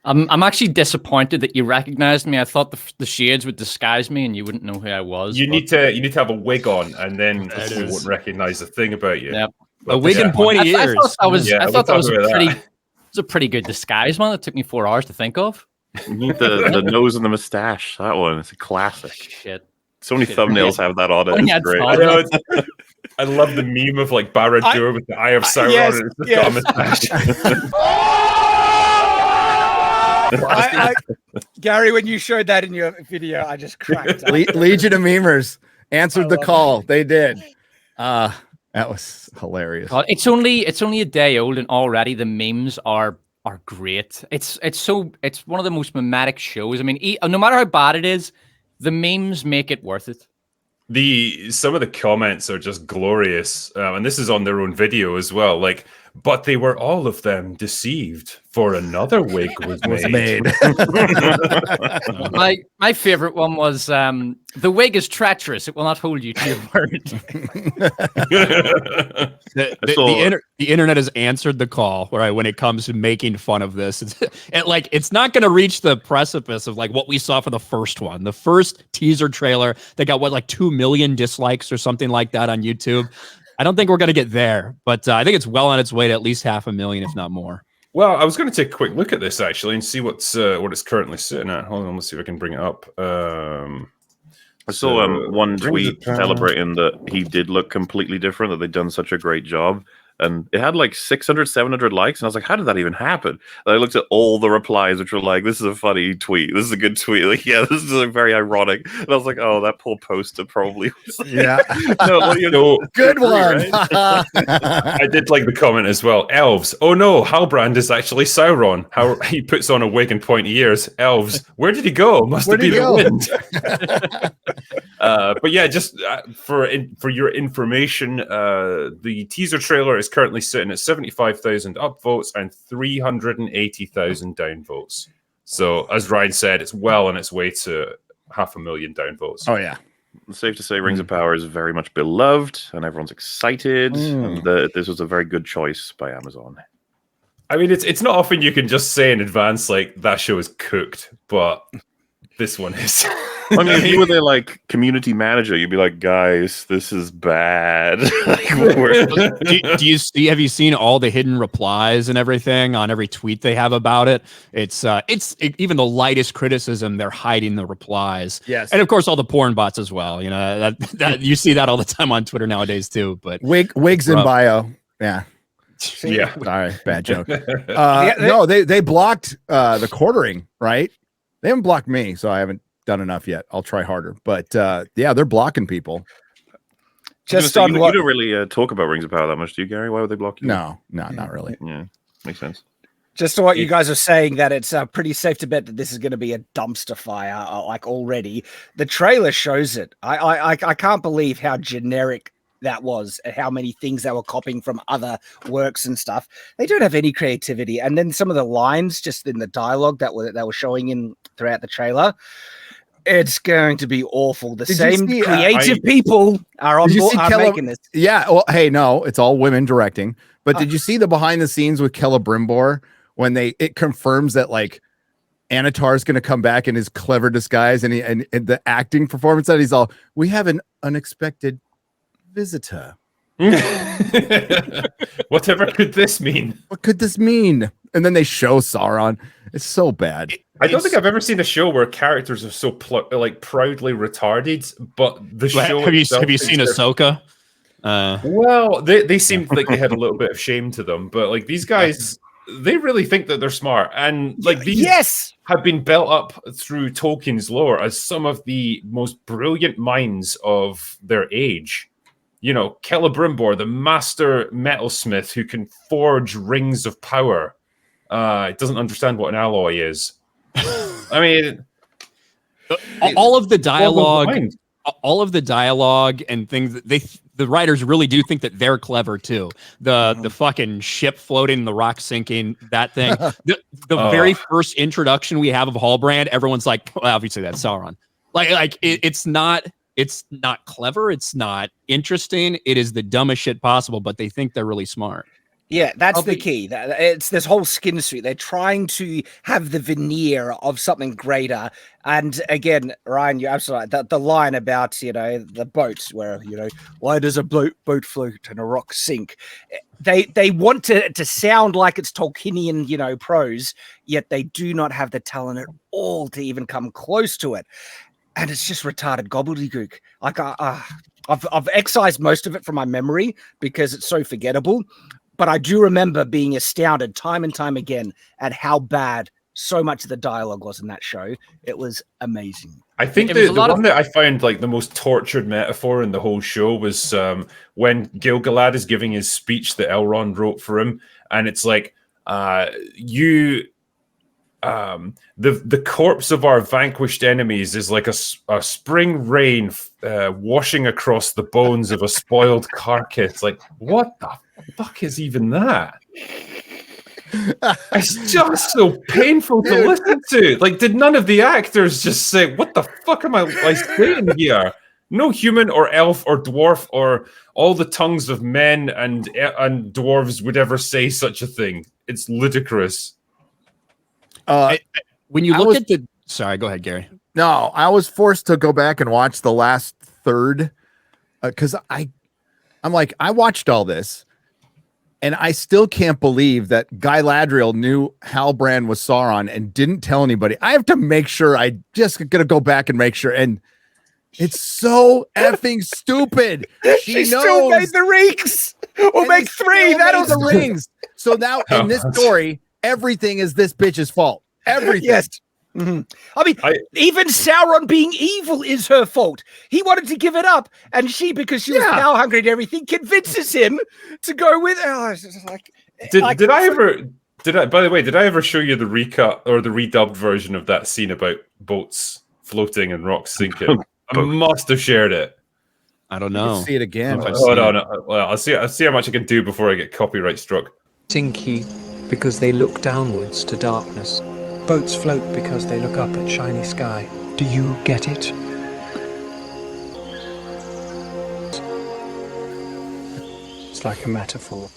I'm actually disappointed that you recognized me. I thought the shades would disguise me and you wouldn't know who I was. You need to have a wig on, and then people won't recognize a thing about you. Yep. A wig and pointy ears. I thought that was a pretty good disguise, man. It took me 4 hours to think of. You need the nose and the mustache. That one, it's a classic. Shit. So many thumbnails have that on it. It's great. I love the meme of like Barad-dûr with the Eye of Sauron. Yes, and it's got a mustache. Gary, when you showed that in your video, I just cracked up. Legion of Memers answered the call. They did. That was hilarious. It's only a day old, and already the memes are great. It's one of the most mimetic shows. I mean, no matter how bad it is, the memes make it worth it. Some of the comments are just glorious, and this is on their own video as well. Like, but they were all of them deceived, for another wig was made. My favorite one was the wig is treacherous; it will not hold you to your word. The internet has answered the call, right? When it comes to making fun of this, it's not going to reach the precipice of like what we saw for the first one, the first teaser trailer that got like 2 million dislikes or something like that on YouTube. I don't think we're going to get there, but I think it's well on its way to at least 500,000, if not more. Well, I was going to take a quick look at this actually and see what it's currently sitting at. Hold on, let's see if I can bring it up. I saw one tweet celebrating that he did look completely different, that they'd done such a great job. And it had like 600, 700 likes. And I was like, how did that even happen? And I looked at all the replies, which were like, this is a funny tweet. This is a good tweet. Like, yeah, this is very ironic. And I was like, oh, that poor poster probably was like, yeah. Good one. Right? I did like the comment as well. Elves. Oh no, Halbrand is actually Sauron. How he puts on a wig and pointy ears. Elves. Where did he go? Must have been the wind. But yeah, just for your information, the teaser trailer is currently sitting at 75,000 upvotes and 380,000 downvotes. So, as Ryan said, it's well on its way to 500,000 downvotes. Oh yeah, it's safe to say Rings of Power is very much beloved, and everyone's excited. And this was a very good choice by Amazon. I mean, it's not often you can just say in advance like that show is cooked, but this one is. I mean, if you were their like community manager, you'd be like, "Guys, this is bad." Do you see? Have you seen all the hidden replies and everything on every tweet they have about it? It's even the lightest criticism, they're hiding the replies. Yes, and of course all the porn bots as well. You know that you see that all the time on Twitter nowadays too. But wigs in bio, yeah. Yeah. Sorry, bad joke. No, they blocked the quartering, right? They haven't blocked me, so I haven't done enough yet. I'll try harder, but yeah, they're blocking people. Just on you don't really talk about Rings of Power that much, do you, Gary? Why would they block you? No, not really. Yeah, makes sense. Just to what you guys are saying, that it's pretty safe to bet that this is going to be a dumpster fire, like already. The trailer shows it. I can't believe how generic that was and how many things they were copying from other works and stuff. They don't have any creativity. And then some of the lines just in the dialogue that were showing in throughout the trailer, it's going to be awful. The same creative people are on board making this. Yeah. Well, hey, no, it's all women directing. But did you see the behind the scenes with Celebrimbor when it confirms that like Anatar is going to come back in his clever disguise and the acting performance that he's all, we have an unexpected visitor. Whatever could this mean? What could this mean? And then they show Sauron. It's so bad. I don't think I've ever seen a show where characters are so proudly retarded, but the show. Have you seen Ahsoka? Well, they seemed like they had a little bit of shame to them, but like these guys, they really think that they're smart, and like these have been built up through Tolkien's lore as some of the most brilliant minds of their age. You know, Celebrimbor, the master metalsmith who can forge rings of power. Doesn't understand what an alloy is. I mean, all of the dialogue and things, the writers really do think that they're clever too. The fucking ship floating, the rock sinking, that thing. The very first introduction we have of Halbrand, everyone's like, well, obviously that's Sauron. It's not clever. It's not interesting. It is the dumbest shit possible, but they think they're really smart. Yeah, that's the key. It's this whole skin suit. They're trying to have the veneer of something greater. And again, Ryan, you're absolutely right. The line about, the boats where, why does a boat float and a rock sink? They want to sound like it's Tolkienian, prose, yet they do not have the talent at all to even come close to it. And it's just retarded gobbledygook. Like, I've excised most of it from my memory because it's so forgettable. But I do remember being astounded time and time again at how bad so much of the dialogue was in that show. It was amazing. I think the one that I found like the most tortured metaphor in the whole show was when Gil-galad is giving his speech that Elrond wrote for him, and it's like the corpse of our vanquished enemies is like a spring rain washing across the bones of a spoiled carcass. Like, what the fuck is even that? It's just so painful to listen to. Like, did none of the actors just say, what the fuck am I saying here? No human or elf or dwarf or all the tongues of men and dwarves would ever say such a thing. It's ludicrous. When you look at the... Sorry, go ahead, Gary. No, I was forced to go back and watch the last third because I'm like, I watched all this and I still can't believe that Guy Ladriel knew Halbrand was Sauron and didn't tell anybody. I have to make sure. I just gonna go back and make sure. And it's so effing stupid. She knows. Still made the rings. We'll make 3. That'll the rings. So now in this story, everything is this bitch's fault. Everything. Yes. Mm-hmm. I mean, even Sauron being evil is her fault. He wanted to give it up, and she, because she was power hungry and everything, convinces him to go with. Did I ever show you the recut or the redubbed version of that scene about boats floating and rocks sinking? I must have shared it. I don't know. See it again. No. Well, I'll see how much I can do before I get copyright struck. Sinky because they look downwards to darkness. Boats float because they look up at shiny sky. Do you get it? It's like a metaphor.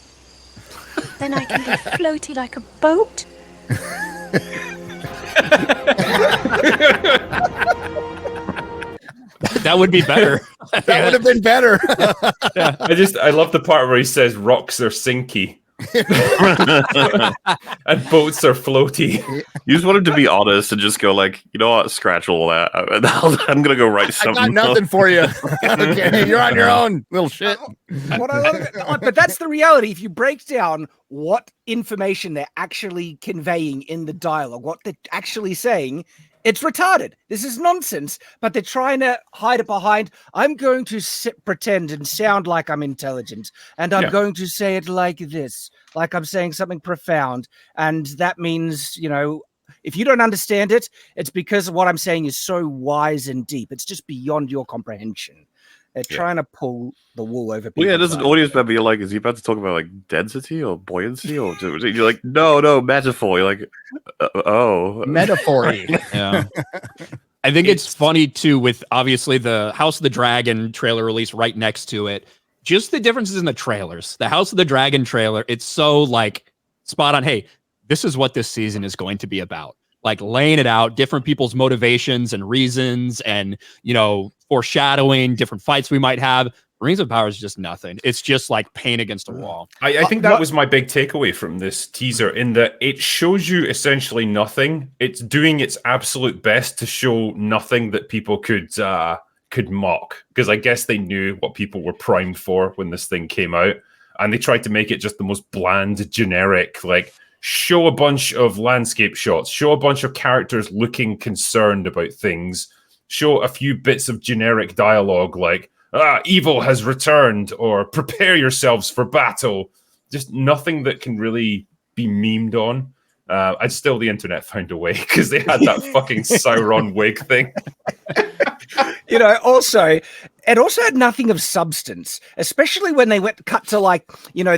Then I can be floaty like a boat? That would be better. That would have been better. I love the part where he says rocks are sinky. And boats are floaty. You just wanted to be honest and just go like, you know what, scratch all that. I'm gonna go write something. I got nothing for you. Okay, you're on your own, little shit. What I love but that's the reality. If you break down what information they're actually conveying in the dialogue, what they're actually saying, it's retarded. This is nonsense, but they're trying to hide it behind, I'm going to pretend and sound like I'm intelligent, and I'm going to say it like this, like I'm saying something profound. And that means, if you don't understand it, it's because what I'm saying is so wise and deep. It's just beyond your comprehension. They're trying to pull the wool over people. Well, does an audience member, you're like, is he about to talk about like density or buoyancy? Or you're like, no, metaphor. You're like, metaphor. Yeah. I think it's funny too, with obviously the House of the Dragon trailer release right next to it. Just the differences in the trailers. The House of the Dragon trailer, it's so like spot on. Hey, this is what this season is going to be about. Like laying it out, different people's motivations and reasons, and foreshadowing different fights we might have. Rings of Power is just nothing. It's just like paint against a wall. I think that was my big takeaway from this teaser, in that it shows you essentially nothing. It's doing its absolute best to show nothing that people could mock, because I guess they knew what people were primed for when this thing came out, and they tried to make it just the most bland, generic, like show a bunch of landscape shots, show a bunch of characters looking concerned about things, show a few bits of generic dialogue like, evil has returned, or prepare yourselves for battle. Just nothing that can really be memed on. I'd still, the internet found a way, because they had that fucking Sauron wig thing. It also had nothing of substance, especially when they cut to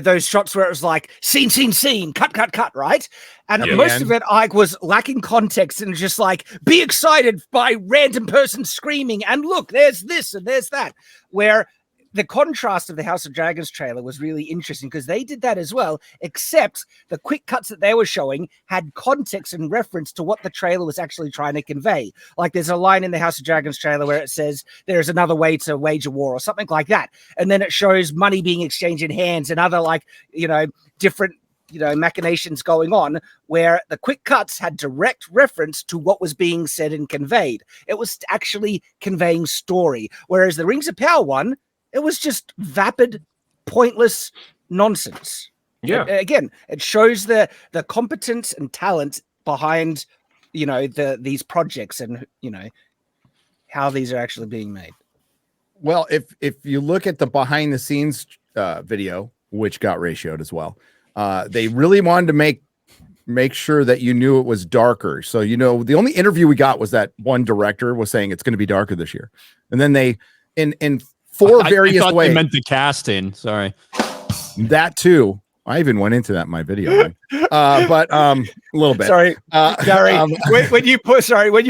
those shots where it was like scene, cut, right? And most of it was lacking context and just like, be excited by random person screaming, and look, there's this and there's that, where the contrast of the House of Dragons trailer was really interesting because they did that as well, except the quick cuts that they were showing had context and reference to what the trailer was actually trying to convey. Like there's a line in the House of Dragons trailer where it says there's another way to wage a war or something like that. And then it shows money being exchanged in hands and other different machinations going on, where the quick cuts had direct reference to what was being said and conveyed. It was actually conveying story, whereas the Rings of Power one, it was just vapid, pointless nonsense. Yeah. Again, it shows the competence and talent behind, these projects and, how these are actually being made. Well, if you look at the behind the scenes video, which got ratioed as well, they really wanted to make sure that you knew it was darker. So, the only interview we got was that one director was saying it's going to be darker this year. And then they, in four various I thought ways. they meant the casting. Sorry. That too. I even went into that in my video, but a little bit. Sorry, Gary. When you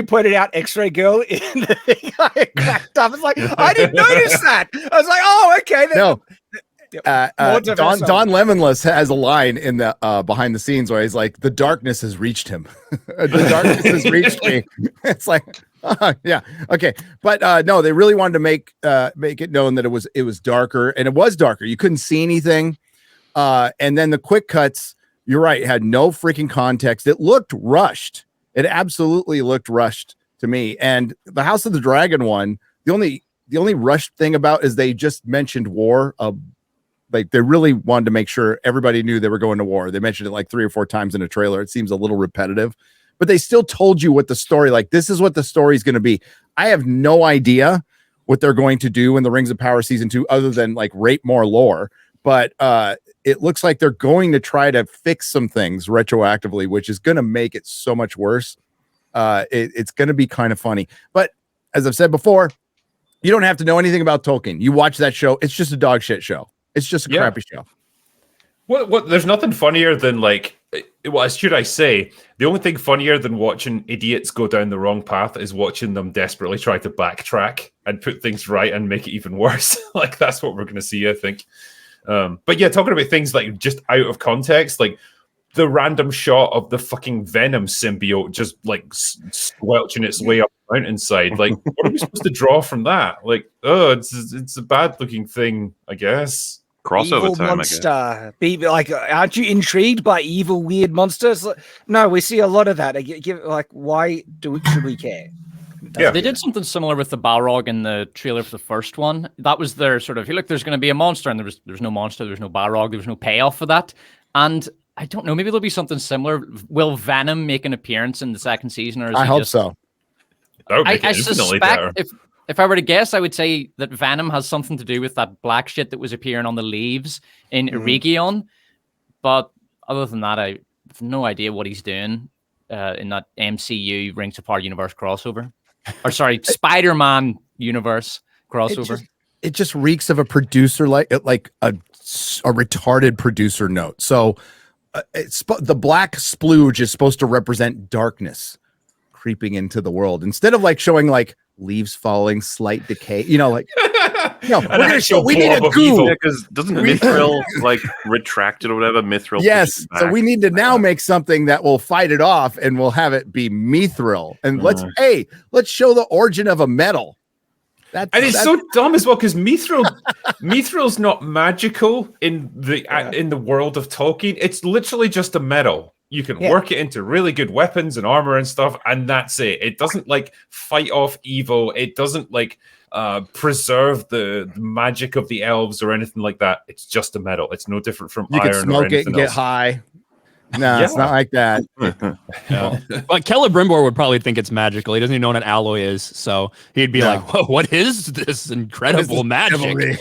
pointed out X-Ray Girl in the thing, I cracked up. It's like I didn't notice that. I was like, oh, okay. No. Don Lemonless has a line in the behind the scenes where he's like, the darkness has reached him. The darkness has reached me. It's like, yeah, okay. But no, they really wanted to make it known that it was darker, and it was darker. You couldn't see anything. And then the quick cuts, you're right, had no freaking context. It looked rushed. It absolutely looked rushed to me. And the House of the Dragon one, the only rushed thing about is they just mentioned war. Like they really wanted to make sure everybody knew they were going to war. They mentioned it like 3 or 4 times in a trailer. It seems a little repetitive, but they still told you what the story, like this is what the story is going to be. I have no idea what they're going to do in the Rings of Power season 2, other than like rape more lore. But it looks like they're going to try to fix some things retroactively, which is going to make it so much worse. It's going to be kind of funny. But as I've said before, you don't have to know anything about Tolkien. You watch that show. It's just a dog shit show. It's just a crappy show. What? There's nothing funnier than should I say? The only thing funnier than watching idiots go down the wrong path is watching them desperately try to backtrack and put things right and make it even worse. Like that's what we're going to see, I think. But yeah, talking about things like just out of context, like the random shot of the fucking Venom symbiote just like squelching its way up the mountainside. Like, what are we supposed to draw from that? Like, it's a bad looking thing, I guess. Crossover evil time, monster. I guess. Be like, aren't you intrigued by evil, weird monsters? No, we see a lot of that. Why should we care? They did something similar with the Balrog in the trailer for the first one. That was their sort of, look, there's going to be a monster, and there's no monster, there's no Balrog, there was no payoff for that. And I don't know, maybe there'll be something similar. Will Venom make an appearance in the second season? Or is I hope so. I suspect if I were to guess, I would say that Venom has something to do with that black shit that was appearing on the leaves in Eregion. But other than that, I have no idea what he's doing in that MCU Rings of Power universe crossover. Or sorry, Spider-Man universe crossover. It just reeks of a producer, like a retarded producer note. So the black splooge is supposed to represent darkness creeping into the world, instead of like showing like leaves falling, slight decay. We're gonna show. We need a goo. Because doesn't mithril like retract it or whatever? Mithril. Yes. So we need to now make something that will fight it off, and we'll have it be mithril. And let's show the origin of a metal. It's so dumb as well, because mithril's not magical in the world of Tolkien. It's literally just a metal. You can work it into really good weapons and armor and stuff, and that's it. It doesn't like fight off evil. It doesn't like preserve the magic of the elves or anything like that. It's just a metal. It's no different from iron. You can smoke it and get high. No, it's not like that. But Celebrimbor would probably think it's magical. He doesn't even know what an alloy is, so he'd be like, "Whoa, what is this incredible magic?"